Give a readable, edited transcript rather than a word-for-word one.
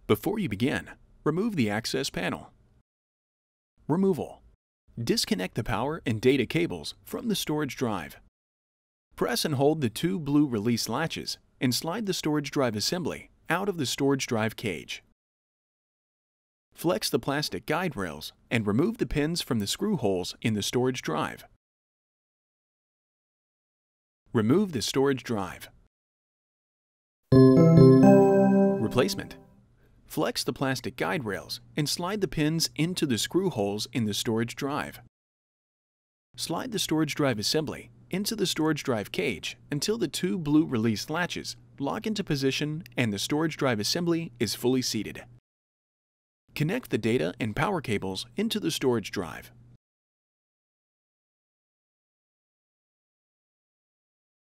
Before you begin, remove the access panel. Removal. Disconnect the power and data cables from the storage drive. Press and hold the two blue release latches and slide the storage drive assembly out of the storage drive cage. Flex the plastic guide rails and remove the pins from the screw holes in the storage drive. Remove the storage drive. Replacement. Flex the plastic guide rails and slide the pins into the screw holes in the storage drive. Slide the storage drive assembly into the storage drive cage until the two blue release latches lock into position and the storage drive assembly is fully seated. Connect the data and power cables into the storage drive.